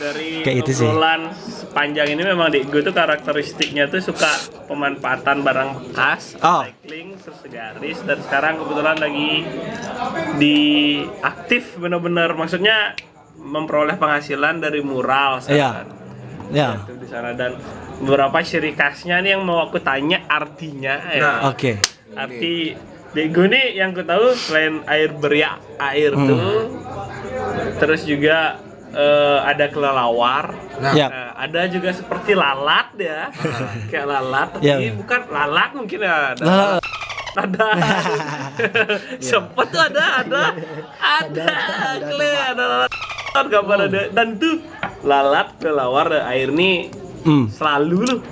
dari Kayak itu sih. obrolan sepanjang ini memang di gue tuh karakteristiknya tuh suka pemanfaatan barang bekas, recycling, terus segaris, dan sekarang kebetulan lagi di aktif bener-bener, maksudnya memperoleh penghasilan dari mural sekarang. Ya. Itu di sana, dan beberapa ciri khasnya nih yang mau aku tanya artinya ya. Oke. Arti di gue nih yang ku tahu selain air beriak air tuh, terus juga ada kelelawar. Ada juga seperti lalat ya. Kayak lalat, tapi bukan lalat mungkin ya. Ada sempet tuh ada lalat gambar ada, dan tuh lalat kelelawar air nih selalu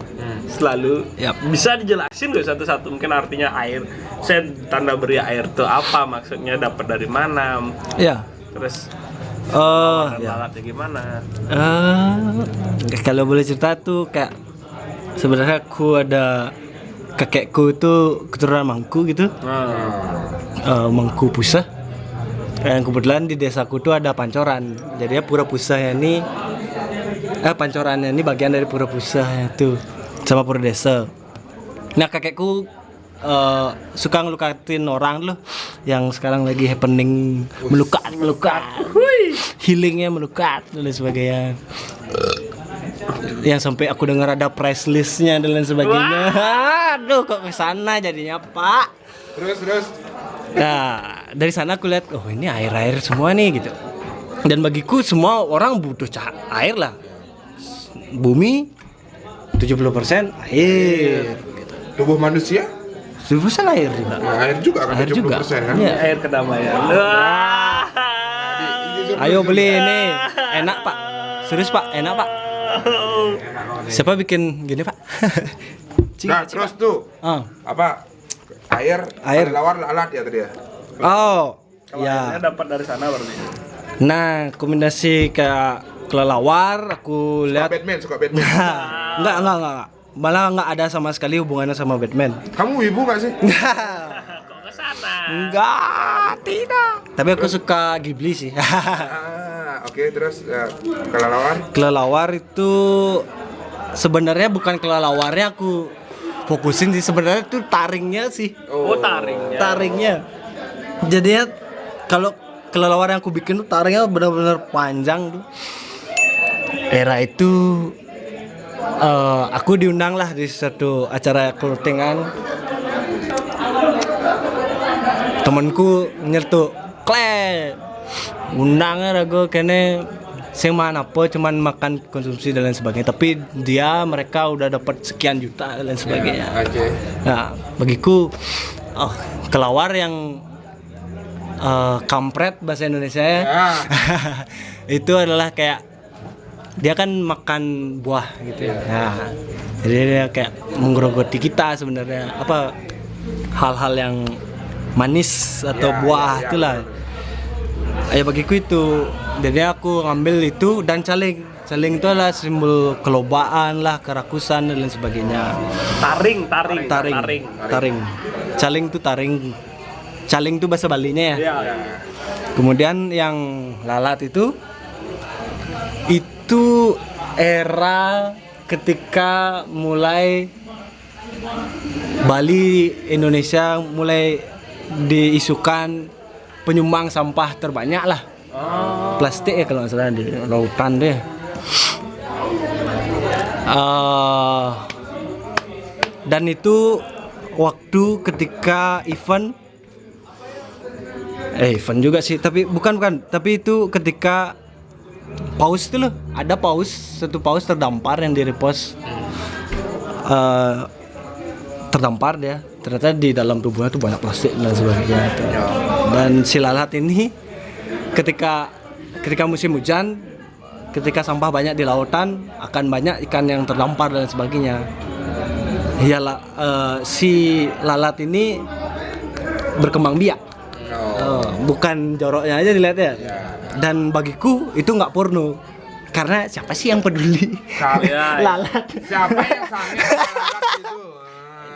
bisa dijelasin gak satu-satu mungkin artinya air, saya tanda beri air tuh apa maksudnya, dapat dari mana terus lalatnya gimana. Kalau boleh cerita tuh kayak sebenarnya aku ada kakekku tuh keturunan Mangku gitu. Mangku Pusah. Yang kebetulan di desaku tuh ada pancoran. Jadi ya Pura Pusah ini pancorannya ini bagian dari Pura Pusah itu sama Pura Desa. Nah, kakekku suka ngelukatin orang loh yang sekarang lagi happening, melukat. Healingnya melukat dan lain sebagainya. Yang sampai aku dengar ada price listnya dan lain sebagainya. Aduh, kok kesana jadinya Pak. Terus. Nah, dari sana aku lihat, oh ini air semua nih gitu. Dan bagiku semua orang butuh air lah. Bumi 70% air. Tubuh manusia? 70% air juga. Nah, air juga kan, Air 70% juga. kan? Iya. Air kedamaian. Ayo beli ini. Enak, Pak. Serius, Pak. Enak, Pak. Siapa bikin gini, Pak? Nah, terus tuh. Apa? Air. Lawar lalat ya tadi ya? Oh. Kalau Ya. airnya dapat dari sana berarti. Nah, kombinasi kayak kelelawar aku lihat. Suka Batman. Enggak. Malah nggak ada sama sekali hubungannya sama Batman. Kamu wibu nggak sih? Kok ke sana? Enggak, tidak. Tapi aku suka Ghibli sih. Oke, terus kelelawar? Kelelawar itu sebenarnya bukan kelelawarnya aku fokusin sih, sebenarnya itu taringnya sih. Oh, taringnya. Taringnya. Jadinya kalau kelelawar yang aku bikin tuh taringnya benar-benar panjang tuh. Era itu aku diundang lah di satu acara clothingan. Temanku nyertuk, "Kle, undangnya rago kene sing mana apa cuman makan konsumsi dan lain sebagainya, tapi mereka udah dapat sekian juta dan lain sebagainya." Nah, bagiku kelawar yang kampret bahasa Indonesia ya. Itu adalah kayak dia kan makan buah gitu ya. Nah, jadi dia kayak menggerogoti kita sebenarnya, apa hal-hal yang manis atau buah itulah. Bagiku itu. Jadi aku ngambil itu dan caling. Caling itu adalah simbol kelobaan lah, kerakusan dan lain sebagainya. Taring. Caling itu taring. Caling itu bahasa Balinya ya. Kemudian yang lalat itu era ketika mulai Bali, Indonesia mulai diisukan penyumbang sampah terbanyak lah. Plastik ya kalau nggak salah di lautan deh. Dan itu waktu ketika event juga sih, tapi bukan, tapi itu ketika paus itu loh, ada satu paus terdampar yang di-repost, terdampar dia, ternyata di dalam tubuhnya tuh banyak plastik dan sebagainya. Dan si lalat ini ketika musim hujan, ketika sampah banyak di lautan, akan banyak ikan yang terdampar dan sebagainya. Si lalat ini berkembang biak. Bukan joroknya aja dilihatnya. Dan bagiku itu nggak porno, karena siapa sih yang peduli lalat? Siapa yang sange lalat itu?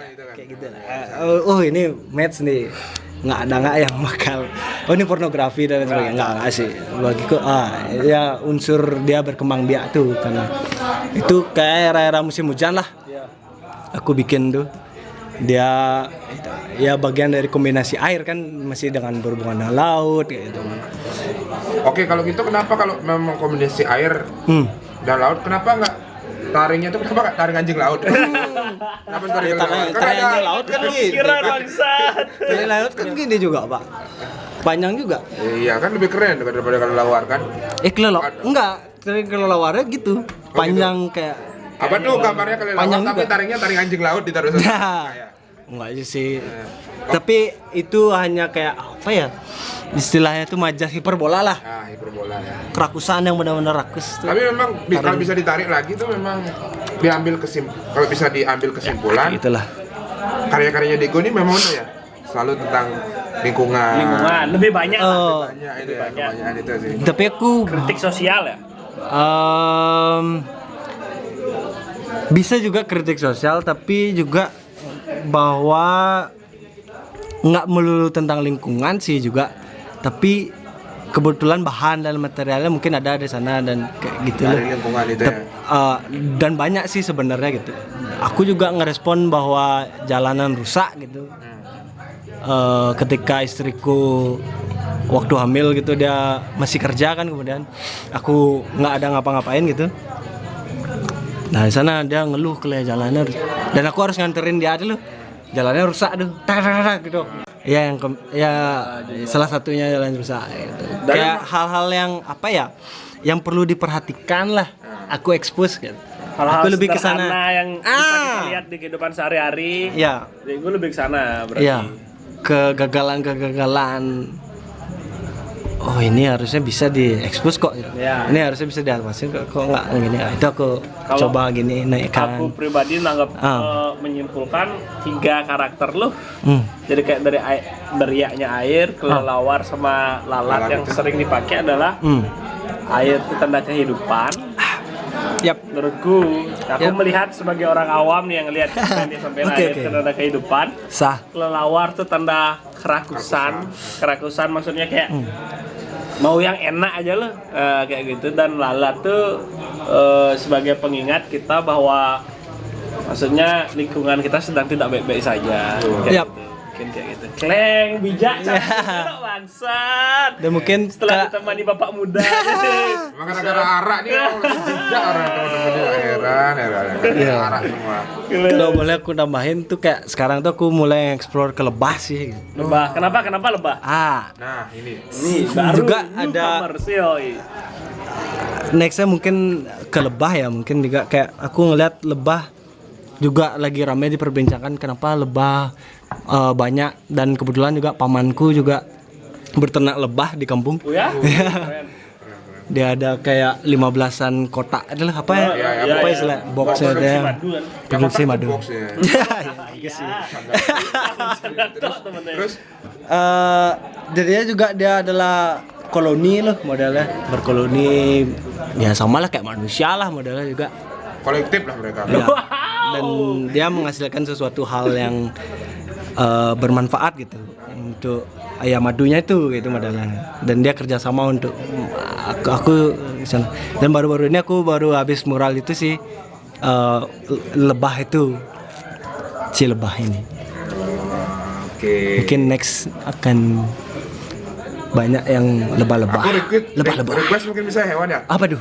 Itu kan. Kayak gitu lah. Ini match nih, nggak yang bakal oh ini pornografi dan sebagainya. Enggak sih. Bagiku ya unsur dia berkembang biak tuh karena itu kayak era-era musim hujan lah. Aku bikin tuh. Dia ya bagian dari kombinasi air kan masih dengan berhubungan dengan laut kayak gitu. Oke, kalau gitu kenapa kalau memang kombinasi air dan laut kenapa enggak taringnya tuh kenapa enggak taring anjing laut? Kenapa taring laut? Taring anjing laut kan gini. Kira bangsat. Taring laut kan gini juga, Pak. Panjang juga. Iya kan lebih keren daripada kelelawar kan? Enggak, taring kelelawarnya gitu. Panjang kayak apa tuh gambarnya kelelawar tapi taringnya taring anjing laut ditaruh sana. Enggak sih. Tapi itu hanya kayak apa ya? Istilahnya itu majaz hiperbola lah. Hiperbola ya. Kerakusan yang benar-benar rakus tuh. Tapi memang kalau bisa ditarik lagi tuh memang kalau bisa diambil kesimpulan. Itulah. Karya-karyanya Diego ini memang ya selalu tentang lingkungan. Lebih banyak Kebanyakan itu sih. Tapi aku kritik sosial ya. Bisa juga kritik sosial tapi juga bahwa nggak melulu tentang lingkungan sih juga, tapi kebetulan bahan dan materialnya mungkin ada di sana dan kayak gitu dari lingkungan itu ya. Dan banyak sih sebenarnya gitu. Aku juga ngerespon bahwa jalanan rusak gitu. Ketika istriku waktu hamil gitu dia masih kerja kan, kemudian aku nggak ada ngapa-ngapain gitu. Nah di sana dia ngeluh ke jalannya dan aku harus nganterin dia dulu. Jalannya rusak tuh, gitu. Ya salah satunya jalan rusak. Gitu. Kayak hal-hal yang apa ya, yang perlu diperhatikan lah. Aku expose gitu. Hal-hal aku lebih ke sana yang bisa kita lihat di kehidupan sehari-hari. Ya. Gue lebih ke sana berarti. Iya. Kegagalan. Oh ini harusnya bisa diekspos kok. Ya. Ini harusnya bisa diatmasin kok nggak gini. Itu aku coba gini naikkan. Aku pribadi nanggap menyimpulkan 3 karakter lu. Jadi kayak dari beriaknya air, kelelawar sama lalat yang sering dipakai adalah air itu tanda kehidupan. Yap. Menurutku, aku melihat sebagai orang awam nih yang lihat ini sampai air itu tanda kehidupan. Sah. Kelelawar itu tanda kerakusan. Kerakusan maksudnya kayak mau yang enak aja loh, kayak gitu. Dan lalat tuh sebagai pengingat kita bahwa maksudnya lingkungan kita sedang tidak baik-baik saja. Kayak gitu. Mungkin kayak gitu. Kleng, bijak, cantik, bangsat. Dan mungkin setelah ditemani bapak muda. Emang gara-gara arak nih bijak orang teman-temannya heran. Arak semua. Kalau boleh aku nambahin tuh kayak sekarang tuh aku mulai explore ke lebah sih. Lebah, kenapa lebah? Nah ini baru juga ada komersil. Nextnya mungkin ke lebah ya, mungkin juga kayak aku ngeliat lebah juga lagi ramai diperbincangkan kenapa lebah banyak, dan kebetulan juga pamanku juga berternak lebah di kampung. Oh ya? Keren. Dia ada kayak 15-an kotak adalah apa ya? Apa istilah boxnya dia? Produksi madu. Terus jadinya juga dia adalah koloni loh modelnya, berkoloni ya sama lah kayak manusia lah modelnya juga. Kolektif lah mereka. Ya. Dan dia menghasilkan sesuatu hal yang bermanfaat gitu untuk ayam madunya itu gitu modelnya, dan dia kerjasama untuk aku dan baru-baru ini aku baru habis mural itu sih lebah itu si lebah ini. Mungkin next akan banyak yang lebah-lebah. Aku lebah-lebah. request mungkin bisa hewan ya? Apa tuh?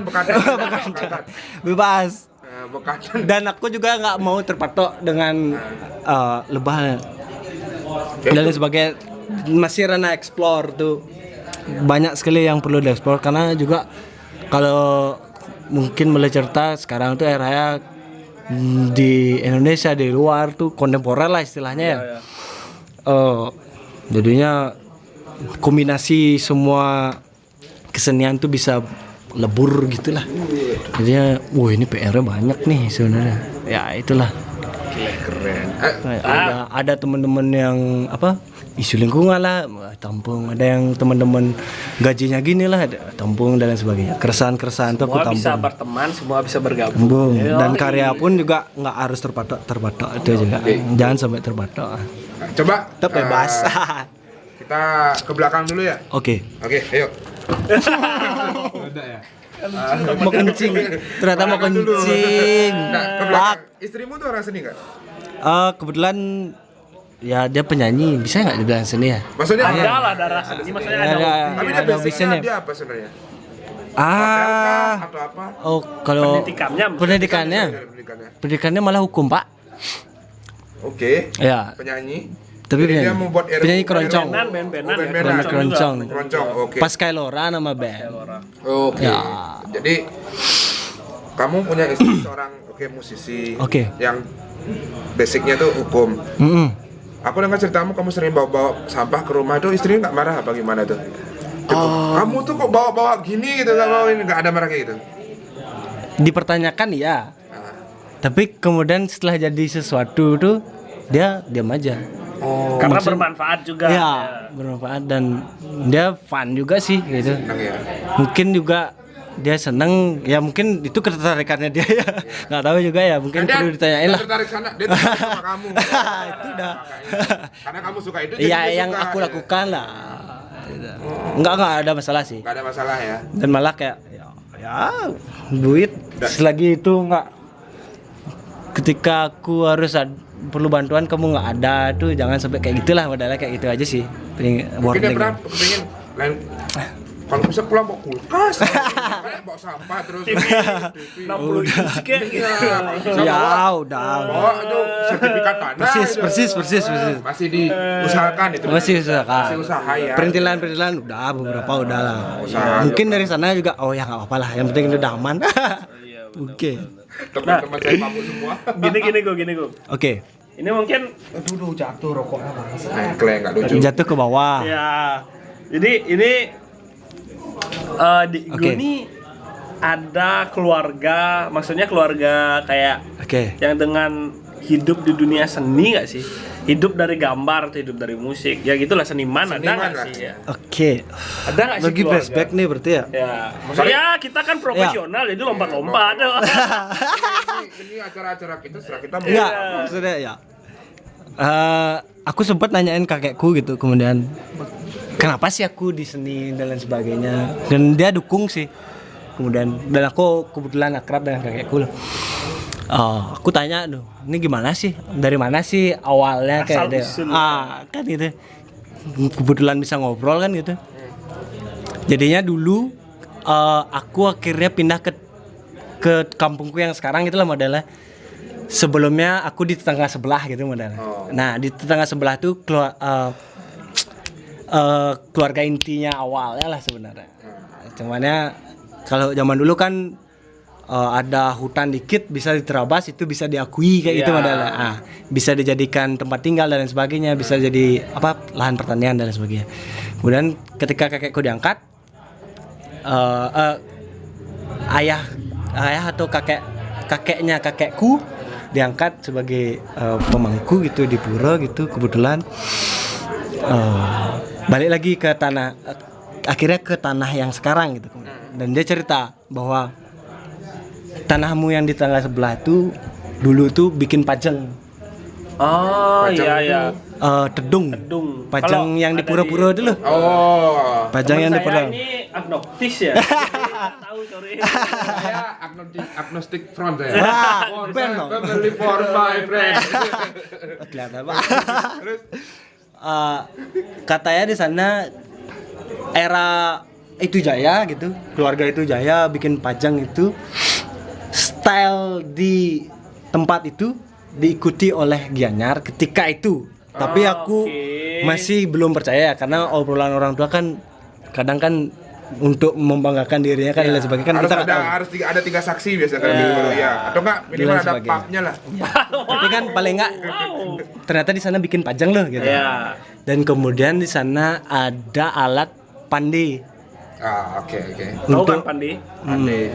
Bekatan. Bebas. Bekatan. Dan aku juga nggak mau terpatok dengan lebah dan lain sebagainya. Masih ranah explore tuh, banyak sekali yang perlu dieksplor karena juga kalau mungkin boleh cerita sekarang tuh era di Indonesia di luar tuh kontemporer lah istilahnya ya. Jadinya kombinasi semua kesenian tuh bisa lebur gitulah. Jadinya, wah ini PR-nya banyak nih sebenarnya. Ya itulah. Keren. Ada teman-teman yang apa? Isu lingkungan lah, tampung. Ada yang teman-teman gajinya gini lah, tampung dan lain sebagainya. Keresahan-keresahan tuh aku tampung. Semua bisa berteman, semua bisa bergabung. Dan karya pun juga nggak harus terpatok itu juga. Jangan sampai terpatok. Coba Tetap bebas. kita ke belakang dulu ya. Oke. Oke, ayo. Ada ya. Mau kencing. Ternyata mau Belakang dulu. kencing. Nah, ke belakang. Istrimu tuh orang seni nggak? Kebetulan ya dia penyanyi, bisa nggak dibilang seni ya? Maksudnya Ada lah darah seni, maksudnya ada. tapi dia ada basicnya bisnisnya. dia apa sebenarnya? Ah, Atau apa? oh kalau Pendidikannya. pendidikannya malah hukum Pak. Oke. Ya, Penyanyi. tapi Jadi dia penyanyi, membuat penyanyi keroncong. Band-bandan ya. Band-bandan. Keroncong. Keroncong. Oke. Pas Kailora nama band. Oke. Ya. Jadi kamu punya istri seorang musisi. Oke. Yang basicnya tuh hukum. Mm-mm. Aku dengar ceritamu kamu sering bawa sampah ke rumah itu, istrinya nggak marah apa gimana tuh? Kamu tuh kok bawa gini gitu, nggak bawa ini, nggak ada marah kayak gitu? Dipertanyakan ya. Tapi kemudian setelah jadi sesuatu tuh dia diam aja. Oh. Karena Maksud- bermanfaat juga. Ya, bermanfaat dan dia fun juga sih gitu. Senang ya. Mungkin juga dia seneng, ya mungkin itu ketertarikannya dia ya. Nggak tahu juga ya, mungkin Dia perlu ditanyain lah. tertarik sana, dia tertarik sama kamu. Itu udah. Karena kamu suka itu. jadi Iya, dia yang suka, aku ya. lakukan lah. Nggak ada masalah sih. Nggak ada masalah ya. Dan malah kayak ya duit selagi itu nggak, ketika aku harus perlu bantuan kamu nggak ada tuh, jangan sampai kayak gitulah, modalnya kayak gitu aja sih. Mungkin dia pernah kepingin lain. Kalau bisa pulang bawa kulkas, kayak bawa sampah terus. TV 60 inch kayak gitu. Ya udah. Bawa itu sertifikat tanah. Persis. Masih diusahakan itu. Masih usaha. Masih usaha ya. Perintilan udah beberapa udah lah. Usaha. Mungkin dari sana juga ya nggak apa-apa lah. Yang penting udah aman. Oke. Teman-teman saya mabuk semua. Gini gue. Oke. Ini mungkin Aduh, jatuh rokoknya bang. Kleng nggak lucu. Jatuh ke bawah. ya. Jadi ini di gue Oke. nih ada keluarga, maksudnya keluarga kayak Oke. yang dengan hidup di dunia seni nggak sih? Hidup dari gambar atau hidup dari musik? Ya gitulah, seniman ada Seniman nggak lah. sih ya? Oke. Ada nggak sih Bagi keluarga? flashback nih berarti ya. Ya, maksudnya kita kan profesional jadi lompat-lompat. Ini acara-acara kita setelah kita mau. Enggak, maksudnya ya. Aku sempat nanyain kakekku gitu, kemudian kenapa sih aku di seni dan lain sebagainya, dan dia dukung sih. Kemudian dan aku kebetulan akrab dengan kakekku loh. Aku tanya tuh, ini gimana sih, dari mana sih awalnya kayak dia, Asal-usul. kan gitu. Kebetulan bisa ngobrol kan gitu. Jadinya dulu aku akhirnya pindah ke kampungku yang sekarang itulah modelnya. Sebelumnya aku di tetangga sebelah gitu modelnya. Nah di tetangga sebelah tuh keluarga intinya awalnya lah sebenarnya. Cumannya kalau zaman dulu kan ada hutan dikit bisa diterabas, itu bisa diakui kayak gitu modelnya. Bisa dijadikan tempat tinggal dan lain sebagainya, bisa jadi lahan pertanian dan lain sebagainya. Kemudian ketika kakekku diangkat, ayah atau kakeknya kakekku diangkat sebagai pemangku gitu di pura gitu, kebetulan balik lagi ke tanah, akhirnya ke tanah yang sekarang gitu. Dan dia cerita bahwa tanahmu yang di tetangga sebelah itu dulu tuh bikin pajeng. Oh Pajang iya. Tedung. Pajang Kalau yang di ada pura-pura dulu. Oh. Pajang yang di pura. Ini agnostis ya. Tahu sorry. Saya agnostic front saya. Wah, band dong. Family for my friend. Kelihatan Pak. Katanya di sana era itu jaya gitu, keluarga itu jaya bikin pajang itu, style di tempat itu diikuti oleh Gianyar ketika itu. Tapi aku masih belum percaya karena obrolan orang tua kan kadang kan untuk membanggakan dirinya kan dan lain sebagainya kan Harus kita nggak tahu. harus ada 3 saksi biasanya kan gitu ya. Atau enggak minimal Dan ada sebagainya. papnya lah. Tapi kan paling nggak ternyata di sana bikin pajang loh gitu. Ya. Dan kemudian di sana ada alat pandai Oke. Tahu kan untuk Pandi?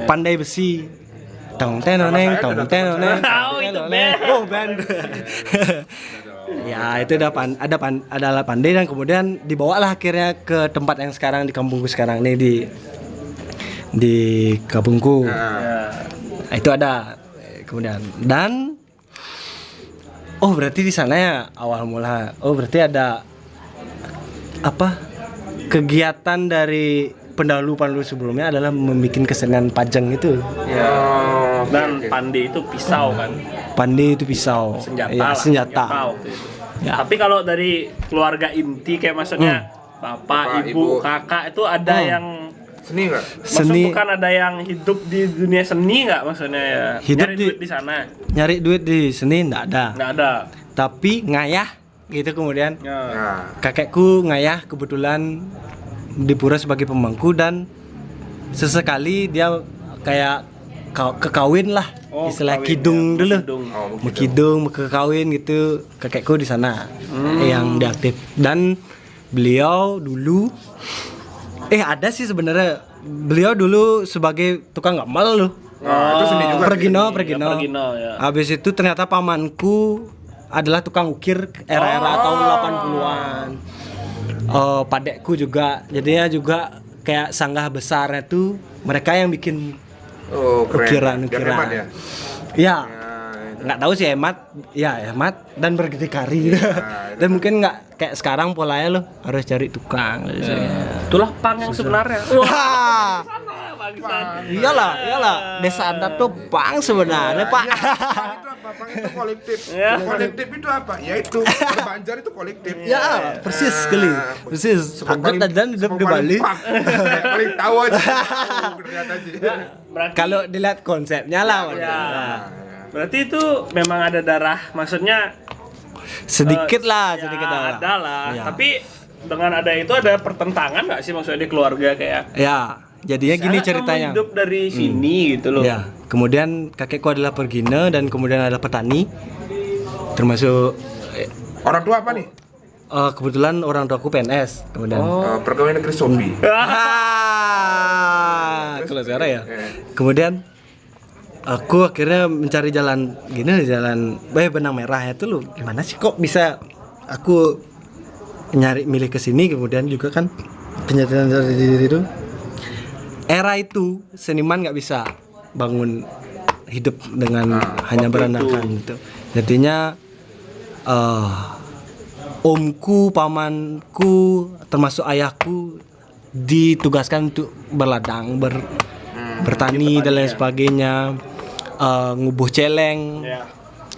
pandai besi. Tong tenoneng, tong tenoneng. Tahu itu band. Oh band. Ya itu ada alat pandai dan kemudian dibawalah akhirnya ke tempat yang sekarang di kampungku sekarang nih di kampungku. Nah, itu ada kemudian dan berarti di sana ya awal mula. Berarti ada apa kegiatan dari pendahulu sebelumnya adalah membuat kesenian pajang itu. Ya. Dan pandi itu pisau kan. Pandi itu pisau. Senjata. Waktu itu. Ya. Tapi kalau dari keluarga inti kayak maksudnya bapak, ibu, kakak itu ada yang seni nggak? Seni. Bukan ada yang hidup di dunia seni nggak maksudnya ya? Hidup Nyari duit di sana. Nyari duit di seni nggak ada. Nggak ada. Tapi ngayah gitu kemudian. Ya. Nah, Kakekku ngayah kebetulan di pura sebagai pemangku dan sesekali dia kayak kekawin lah, istilah kawin, kidung ya. dulu. Kidung. Kidung, kekawin gitu. Kakekku di sana yang diaktif dan beliau dulu ada sih sebenarnya beliau dulu sebagai tukang gamal loh. itu seni juga. Pergino. Ya. Habis itu ternyata pamanku adalah tukang ukir era-era tahun 80-an. Padekku juga, jadinya juga kayak sanggah besarnya tuh mereka yang bikin keren. ukiran. Biar hemat ya. Ya, nggak tahu sih hemat dan berdikari. Dan mungkin nggak kayak sekarang polanya lo harus cari tukang. Itulah pang yang sebenarnya. Wah, iyalah, desa adat tuh pang sebenarnya pak. Pang itu kolektif. Ya. Kolektif itu apa? Ya itu Banjar itu kolektif. Ya, persis sekali, persis. Adat dan hidup di Bali. Paling tahu aja. Ternyata sih. Kalau dilihat konsepnya lah, Berarti itu memang ada darah, maksudnya sedikit lah. ada lah. Ya. Tapi dengan ada itu ada pertentangan nggak sih maksudnya di keluarga kayak? Ya, jadinya gini ceritanya. Kamu hidup dari sini gitu loh. Ya, kemudian kakekku adalah pergina dan kemudian adalah petani, termasuk Orang tua apa nih? kebetulan orang tuaku PNS. Kemudian, Pegawai negeri Sopi. kalau sekarang ya. Kemudian aku akhirnya mencari jalan benang merahnya tuh lu gimana sih kok bisa aku milih ke sini, kemudian juga kan penyataan dari itu era itu seniman nggak bisa bangun hidup dengan hanya berandalkan gitu. Jadinya omku, pamanku, termasuk ayahku ditugaskan untuk berladang, bertani dan lain sebagainya, ngubuh celeng,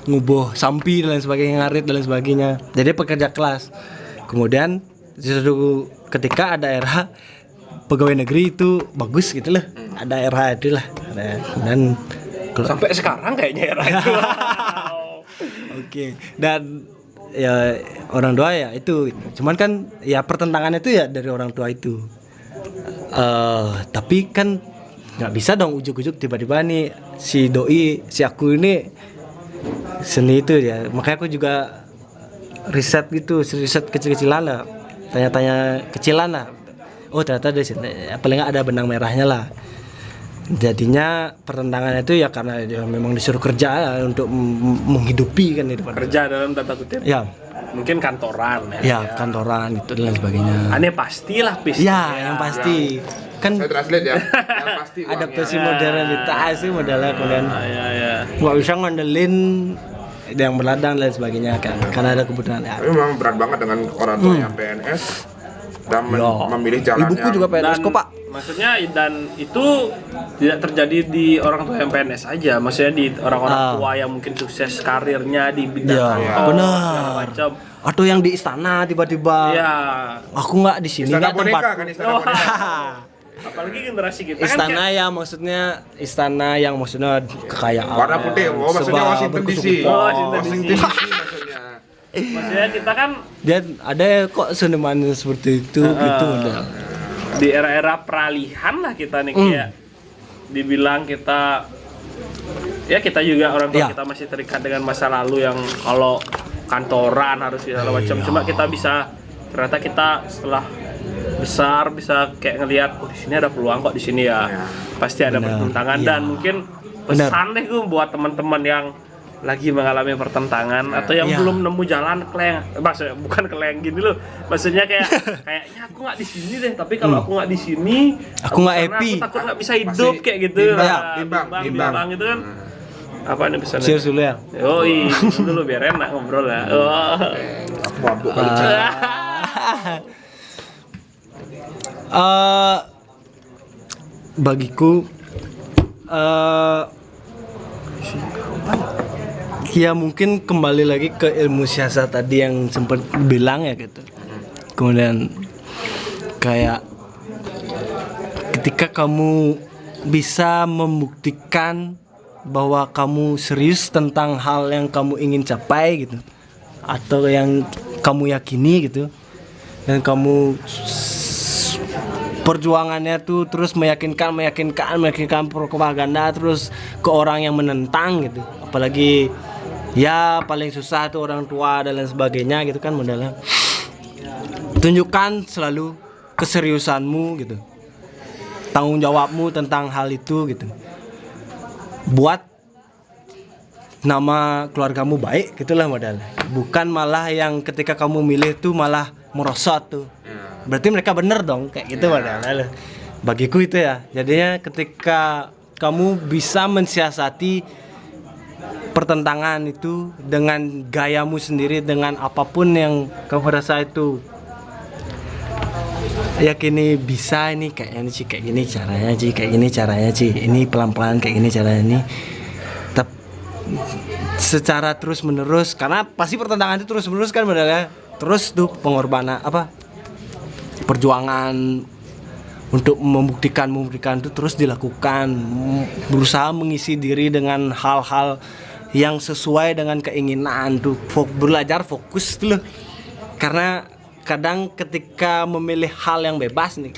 ngubuh sampi dan lain sebagainya, ngarit dan lain sebagainya. Jadi pekerja kelas. Kemudian suatu ketika ada era pegawai negeri itu bagus gitu lah. Ada era itu lah. Dan Sampai sekarang kayaknya era itu. Oke. Dan ya orang tua ya itu. Cuman kan ya pertentangan itu ya dari orang tua itu. Tapi kan nggak bisa dong ujuk-ujuk tiba-tiba nih si aku ini seni itu ya. Makanya aku juga riset kecil-kecilan lah, tanya-tanya kecilan lah. Oh ternyata dari sini paling nggak ada benang merahnya lah. Jadinya pertentangan itu ya karena dia memang disuruh kerja untuk menghidupi kan itu. Kerja dalam tanda kutip. Ya. Mungkin kantoran ya. Ya kantoran itu dan lain sebagainya. Aneh pastilah Ya yang pasti. Kan Saya translate ya. Yang pasti adaptasi modernitas sih modelnya kemudian. Ya. Nggak bisa ngandelin yang berladang dan sebagainya kan karena ada kebutuhan ya. Tapi memang berat banget dengan orang tua yang PNS dan memilih jalan Ibuku yang juga PNS kok pak. Maksudnya dan itu tidak terjadi di orang tua yang PNS aja, maksudnya di orang-orang tua yang mungkin sukses karirnya di bidang benar. macam. Atau yang di istana tiba-tiba. Ya. Aku nggak di sini istana nggak boneka tempat. kan istana boneka. Apalagi generasi kita Istana kan ya maksudnya istana yang maksudnya kekayaan. Warna putih. Oh maksudnya Sebab Washington DC. berkesukupan. Washington DC maksudnya. maksudnya kita kan Dan ada kok seniman seperti itu gitu udah. di era-era peralihan lah kita nih kayak dibilang kita juga orang tua kita masih terikat dengan masa lalu yang kalau kantoran harus segala macam. Cuma kita bisa ternyata kita setelah besar bisa kayak ngelihat di sini ada peluang kok di sini ya. Pasti ada pertentangan dan mungkin pesan deh gue buat teman-teman yang lagi mengalami pertentangan atau yang belum nemu jalan maksudnya bukan keleng gini loh, maksudnya kayaknya aku nggak di sini deh, tapi kalau aku nggak di sini aku nggak happy, aku takut nggak bisa hidup kayak gitu, bimbang gitu kan. Apa nih pesannya? Cheers dulu ya. Yoi, dulu biar enak ngobrol ya. Bagiku ya mungkin kembali lagi ke ilmu siasat tadi yang sempat bilang ya gitu. Kemudian kayak ketika kamu bisa membuktikan bahwa kamu serius tentang hal yang kamu ingin capai gitu, atau yang kamu yakini gitu, dan kamu perjuangannya tuh terus meyakinkan propaganda terus ke orang yang menentang gitu, apalagi ya paling susah tuh orang tua dan lain sebagainya gitu kan modalnya. Tunjukkan selalu keseriusanmu gitu, tanggung jawabmu tentang hal itu gitu, buat nama keluargamu baik gitulah modalnya. Bukan malah yang ketika kamu milih tuh malah merosot tuh, berarti mereka bener dong kayak gitu modalnya. Bagiku itu ya, jadinya ketika kamu bisa mensiasati pertentangan itu dengan gayamu sendiri, dengan apapun yang kamu rasa itu yakini bisa, ini kayaknya sih kayak gini caranya sih, kayak gini caranya sih, ini pelan-pelan kayak gini caranya ini, secara terus menerus, karena pasti pertentangan itu terus menerus kan modalnya. Terus tuh pengorbanan perjuangan untuk membuktikan itu terus dilakukan, berusaha mengisi diri dengan hal-hal yang sesuai dengan keinginan tuh, belajar fokus tuh loh. Karena kadang ketika memilih hal yang bebas nih,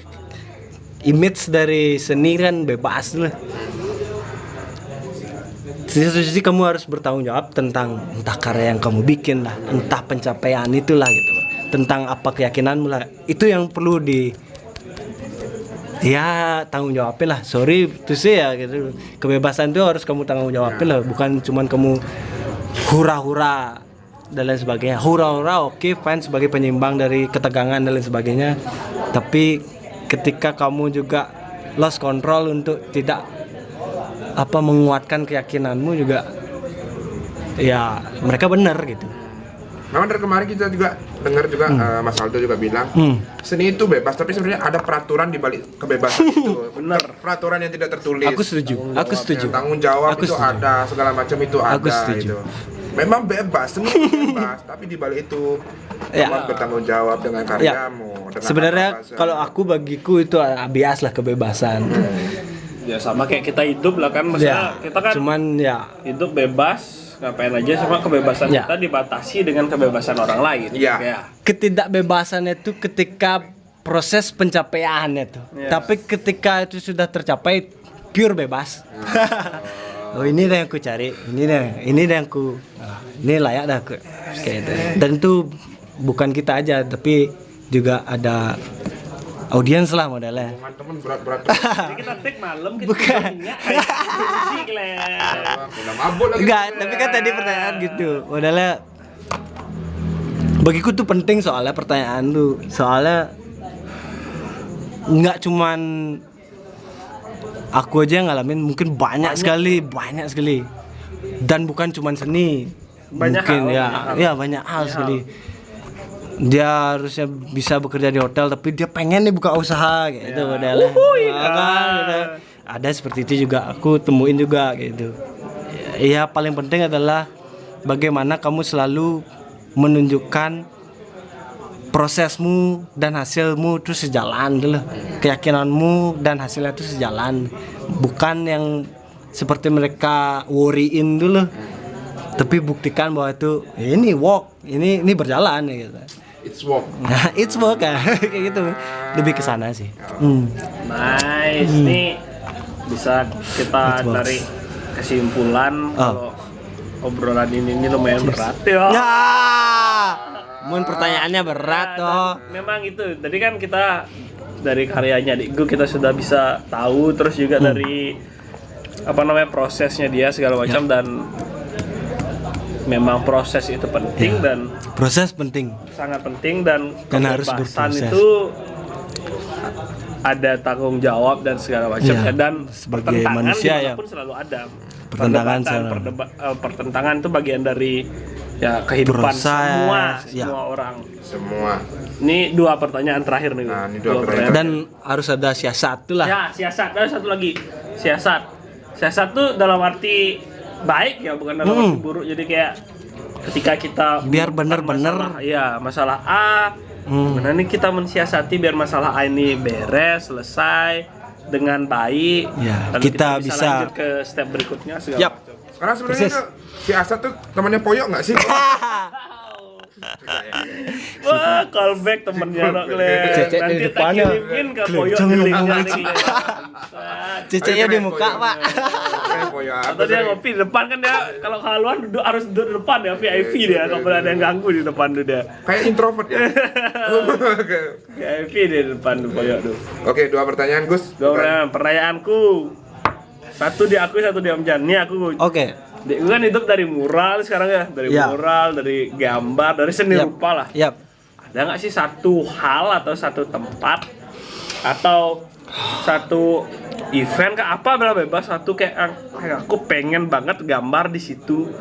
image dari seni kan bebas tuh loh. Jadi kamu harus bertanggung jawab tentang entah karya yang kamu bikin lah, entah pencapaian itulah gitu, tentang apa keyakinanmu lah, itu yang perlu tanggung jawabin lah. Sorry itu sih ya gitu, kebebasan itu harus kamu tanggung jawabin lah, bukan cuman kamu hura-hura dan lain sebagainya. Hura-hura oke, fine sebagai penyeimbang dari ketegangan dan lain sebagainya, tapi ketika kamu juga lost control untuk tidak menguatkan keyakinanmu juga, ya mereka benar gitu. Memang dari kemarin kita juga dengar juga Mas Aldo juga bilang seni itu bebas, tapi sebenarnya ada peraturan di balik kebebasan itu. Benar. Peraturan yang tidak tertulis. Aku setuju. Tanggung jawab itu ada, segala macam itu ada gitu. Memang bebas, seni bebas, tapi di balik itu kamu bertanggung jawab dengan karyamu. Dengan sebenarnya kalau bagiku itu bias lah kebebasan. Ya sama kayak kita hidup lah kan, maksudnya kita kan cuman hidup bebas, ngapain aja, sama kebebasan kita dibatasi dengan kebebasan orang lain. Ketidakbebasannya itu ketika proses pencapaiannya tuh. Tapi ketika itu sudah tercapai, pure bebas. Oh ini dah yang ku cari, ini dah yang ku, ini layak dah aku kayak itu. Dan itu bukan kita aja, tapi juga ada audiens lah modalnya. Teman berat-berat. Jadi kita take malam kita minyak musik lah. Udah mabuk lagi. Enggak, tapi kan tadi pertanyaan gitu. Modalnya bagiku tuh penting soalnya pertanyaan tuh. Soalnya enggak cuman aku aja yang ngalamin, mungkin banyak sekali. Dan bukan cuman seni. Banyak mungkin hal, banyak hal sekali. Dia harusnya bisa bekerja di hotel, tapi dia pengen nih buka usaha gitu modalnya. Ada seperti itu juga, aku temuin juga gitu. Ya paling penting adalah bagaimana kamu selalu menunjukkan prosesmu dan hasilmu itu sejalan dulu. Keyakinanmu dan hasilnya itu sejalan. Bukan yang seperti mereka worryin dulu. Tapi buktikan bahwa itu ini work, ini berjalan gitu. It's work. Nah, it's work kayak gitu. Lebih ke sana sih. Nice. Nih bisa kita dari kesimpulan kalau obrolan ini lumayan berat ya. Pertanyaannya berat toh. Memang itu. Tadi kan kita dari karyanya Digo kita sudah bisa tahu, terus juga dari prosesnya dia segala macam, dan memang proses itu penting dan proses penting, sangat penting, dan harus berproses. Itu ada tanggung jawab dan segala macam dan sebagai manusia pun selalu ada pertentangan pertentangan itu bagian dari ya kehidupan Proses, semua orang. Semua. Ini 2 pertanyaan terakhir nih. Nah, ini 2 pertanyaan. Dan harus ada siasat tuh lah. Ya, siasat. Ada satu lagi. Siasat. Siasat tuh dalam arti baik ya, bukan dalam arti buruk. Jadi kayak ketika kita Biar bener-bener. masalah A, gimana nih kita mensiasati biar masalah A ini beres, selesai dengan baik. Ya, lalu kita bisa lanjut ke step berikutnya segala Yap. macam. Sekarang sebenarnya Persis. tuh si Asad tuh temannya Poyok nggak sih? Wah, callback temennya lo Glenn. Cecek di Nanti tak depannya. kirimin ke Poyok Jangan di ngomong linknya gitu. nih, Glenn. Ceceknya di muka, Pak. Poyok. Atau dia ngopi di depan kan dia kalau kehaluan harus duduk di depan ya, VIP dia, nggak boleh ada yang ganggu di depan tuh dia. Kayak introvert ya. Oke. VIP di depan tuh Poyok tuh. Oke, 2 pertanyaan Gus. Pertanyaanku, satu di aku, satu di Om Jan. Nih aku, Oke. gue kan hidup dari mural sekarang ya, dari Ya. mural, dari gambar, dari seni rupa lah. Yap. Ada nggak sih satu hal atau satu tempat atau satu event kayak apa bebas satu kayak aku pengen banget gambar di situ.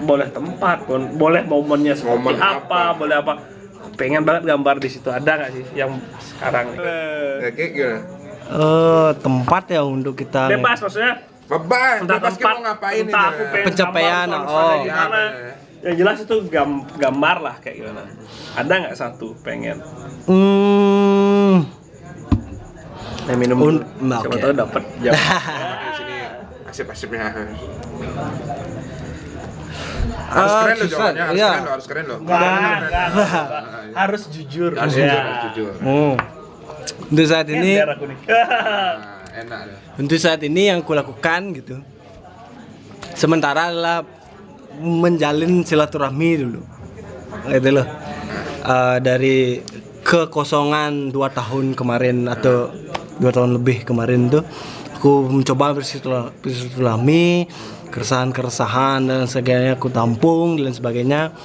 Boleh tempat, boleh momennya seperti Momen apa, boleh apa. Aku pengen banget gambar di situ. Ada nggak sih yang sekarang? Oke, gimana? Tempat ya untuk kita Bebas maksudnya. Bebas, Entah bebas kita tempat, mau ngapain entah ini? aku pengen Pencapaian, gambar suasana oh. gimana. Ya, Yang jelas itu gambar lah kayak gimana. Ada nggak satu pengen? Saya minum dulu. Siapa oke. tahu dapat jawab. Di sini asip-asipnya. Harus keren loh susah. jawabannya, harus Iya. keren loh, harus keren loh. Enggak. Harus jujur. Harus Ya. jujur, harus jujur. Untuk saat ini, Biar aku nih. Nah, enak deh. untuk saat ini yang kulakukan gitu. Sementara adalah menjalin silaturahmi dulu. Gitu loh. Dari kekosongan 2 tahun kemarin atau 2 tahun lebih kemarin tuh aku mencoba bersilaturahmi, keresahan-keresahan dan sebagainya aku tampung dan sebagainya.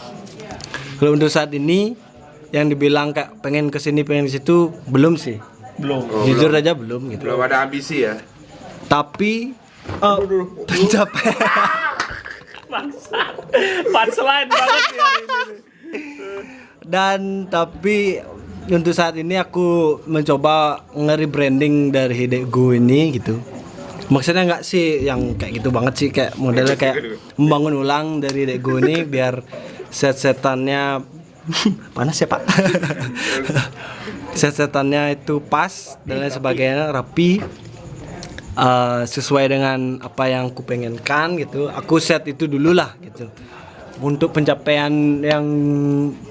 Kalau untuk saat ini yang dibilang kayak pengen kesini pengen ke situ belum sih. Belum. Jujur aja belum gitu. Belum ada ambisi ya. Tapi pencapaian Bangsa. Punchline banget ya hari ini. dan tapi untuk saat ini aku mencoba nge-rebranding dari Hidegu ini gitu. Maksudnya nggak sih yang kayak gitu banget sih, kayak modelnya kayak membangun ulang dari Hidegu ini biar set-setannya panas ya Pak. Set-setannya itu pas dan lain sebagainya, rapi, sesuai dengan apa yang aku pengenkan gitu. Aku set itu dulu lah gitu. Untuk pencapaian yang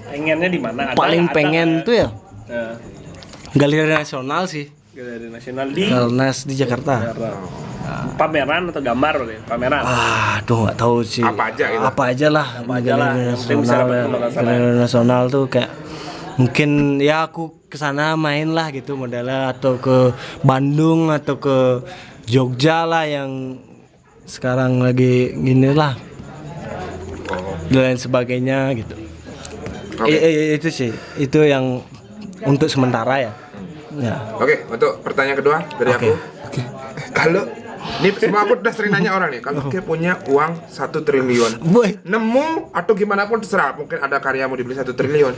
Pengennya di mana? Ada paling nggak? Ada pengen nggak? tuh ya Nah, Galeri Nasional sih, Galeri Nasional di Galnas di Jakarta. pameran atau gambar boleh? Pameran. Aduh nggak tahu sih. Apa aja gitu? Apa aja lah. aja lah, Galeri yang penting bisa Nasional, dapat pembahasan. Galeri Nasional tuh kayak mungkin ya aku kesana main lah gitu modelnya, atau ke Bandung atau ke Jogja lah yang sekarang lagi gini lah dan lain sebagainya gitu. Itu sih, itu yang untuk sementara ya. Ya. Oke, untuk pertanyaan kedua dari aku. Kalau ini semua aku udah sering nanya orang nih, kalau kayak punya uang 1 triliun, Boy. nemu atau gimana pun terserah, mungkin ada karyamu dibeli 1 triliun.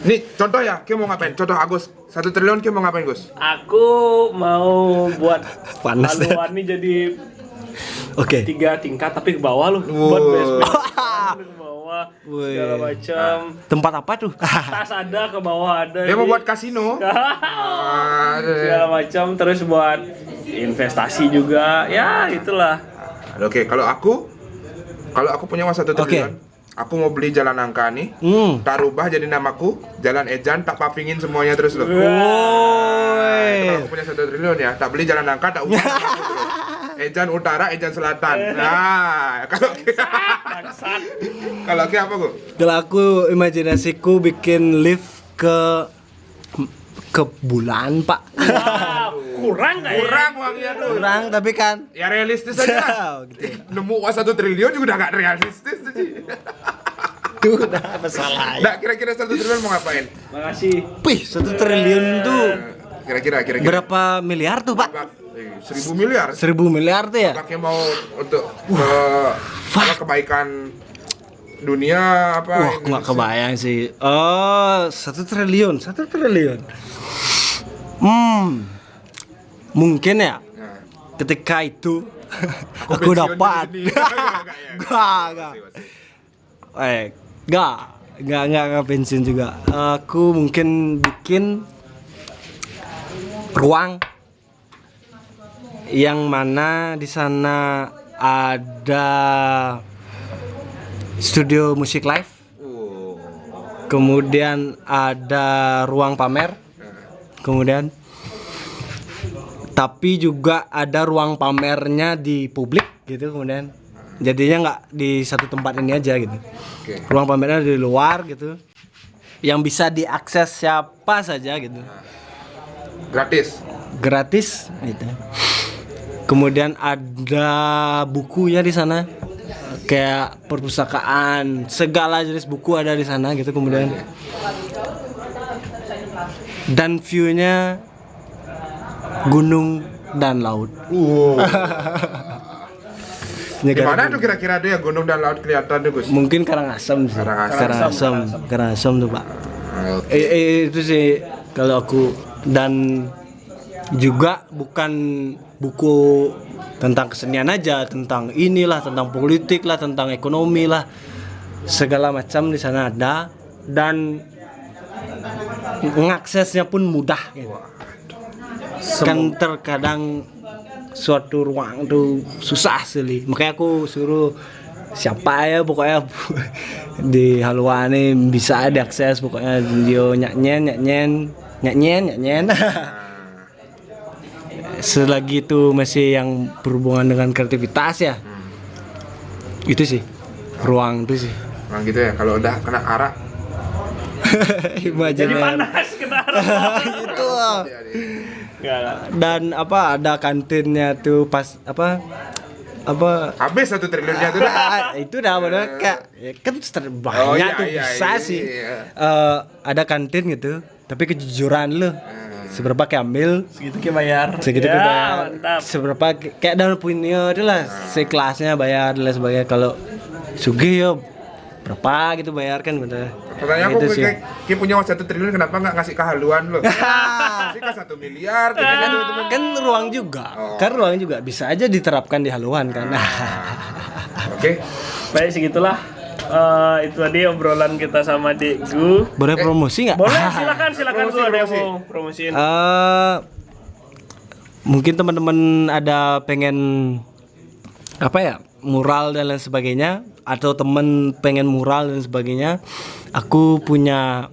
Nih contoh ya, kayak mau ngapain? Contoh Agus, 1 triliun kayak mau ngapain Gus? Aku mau buat Panas deh. haluan nih jadi Oke. 3 tingkat tapi ke bawah loh. Buat basement ke bawah segala macam. Tempat apa tuh? Tas ada, ke bawah ada. Dia mau jadi- buat kasino. segala macam, terus buat investasi juga. Ya, itulah. Oke, kalau aku punya uang 1 triliun, aku mau beli jalan nangka nih, tak rubah jadi namaku, Jalan Ejan, tak papingin semuanya terus loh. Kalau aku punya 1 triliun ya, tak beli jalan nangka, tak ubah namaku terus. Ejan Utara, Ejan Selatan. Nah, Bangsat. kalau kayak apa Gu? Kalau aku imajinasiku bikin lift ke bulan, Pak. Wow, kurang nggak ya? Kurang uangnya tuh. Kurang tapi kan Ya realistis aja lah. gitu. Nemu uang 1 triliun juga udah gak realistis tuh Ci. Tuh udah masalah. Nah, kira-kira 1 triliun mau ngapain? Makasih. Wih, 1 triliun tuh Kira-kira. berapa miliar tuh, Pak? 1.000 miliar. 1.000 miliar tuh ya? Pakai mau untuk kebaikan dunia apa? Wah, aku nggak kebayang sih. Oh, 1 triliun. Mungkin ya. Nah, Ketika itu aku pensiun dapat. di sini. Enggak. Enggak pensiun juga. Aku mungkin bikin ruang yang mana di sana ada studio musik live. Oh. Kemudian ada ruang pamer. Kemudian tapi juga ada ruang pamernya di publik gitu, kemudian jadinya nggak di satu tempat ini aja gitu. Oke. Ruang pamernya di luar gitu, yang bisa diakses siapa saja gitu, gratis gitu. Kemudian ada bukunya di sana, kayak perpustakaan, segala jenis buku ada di sana gitu. Kemudian dan view-nya gunung dan laut. Di mana tuh kira-kira tuh ya gunung dan laut kelihatan tuh, Gus? Mungkin Karangasem sih. Karangasem tuh, Pak. Itu sih kalau aku. Dan juga bukan buku tentang kesenian aja, tentang inilah, tentang politik lah, tentang ekonomi lah, segala macam di sana ada, dan mengaksesnya pun mudah gitu. Kan terkadang suatu ruang tuh susah sekali, makanya aku suruh siapa ya pokoknya di Haluan ini bisa diakses, pokoknya dia nyanyian. Selagi itu masih yang berhubungan dengan kreativitas ya. Itu sih ruang itu sih. Nah gitu ya, kalau udah kena arak Jadi panas kena arak. Itu. Dan ada kantinnya tuh pas habis 1 triliunnya tuh. itu dah bener kayak ya kan banyak tuh bisa sih. Ada kantin gitu, tapi kejujuran lu. Seberapa kayak ambil, Segitu kayak bayar. Mantap. Seberapa kayak dalam punya itu lah, sekelasnya bayar dan lain sebagainya. Kalau sugih ya berapa gitu bayar kan bener. Katanya gitu aku kayak punya 1 triliun, kenapa nggak ngasih ke Haluan lo? Kasih ke 1 miliar gitu. Kan ruang juga. Kan ruang juga bisa aja diterapkan di Haluan kan. Oke. Baik, segitulah. Itu tadi obrolan kita sama Dekgu. Boleh promosi nggak? Boleh, silakan gua ada yang mau promosiin. Mungkin teman-teman ada pengen mural dan lain sebagainya, atau temen pengen mural dan sebagainya, aku punya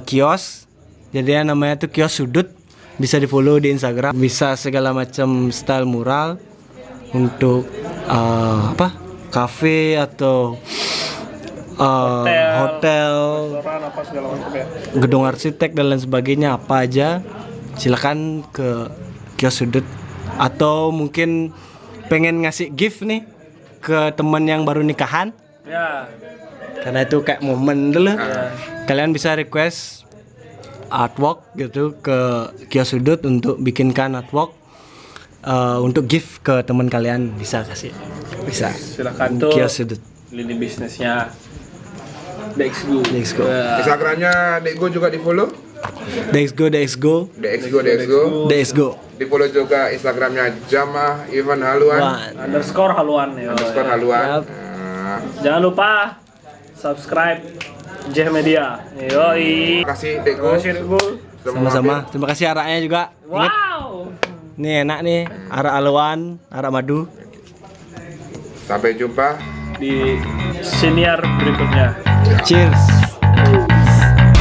kios, jadi namanya tuh Kios Sudut, bisa di follow di Instagram, bisa segala macam style mural untuk kafe atau hotel, apa segala macam ya. gedung arsitek dan lain sebagainya, apa aja silakan ke Kios Sudut. Atau mungkin pengen ngasih gift nih ke teman yang baru nikahan Ya. karena itu kayak momen dulu. Kalian bisa request artwork gitu ke Kios Sudut untuk bikinkan artwork untuk gift ke teman kalian, bisa kasih, bisa. Silakan tuh. Kios Sudut. Lini bisnisnya Dekgu. Instagramnya Dekgu juga di follow. DXGO. Di follow juga Instagramnya Jamah Ivan Haluan. _Haluan ya. Haluan. Jangan lupa subscribe J Media. Yoi. Terima kasih Dekgu. Sama-sama. Terima kasih araknya juga. Ingat, Wow. nih enak nih arak Haluan, arak madu. Sampai jumpa Di siniar berikutnya. Cheers.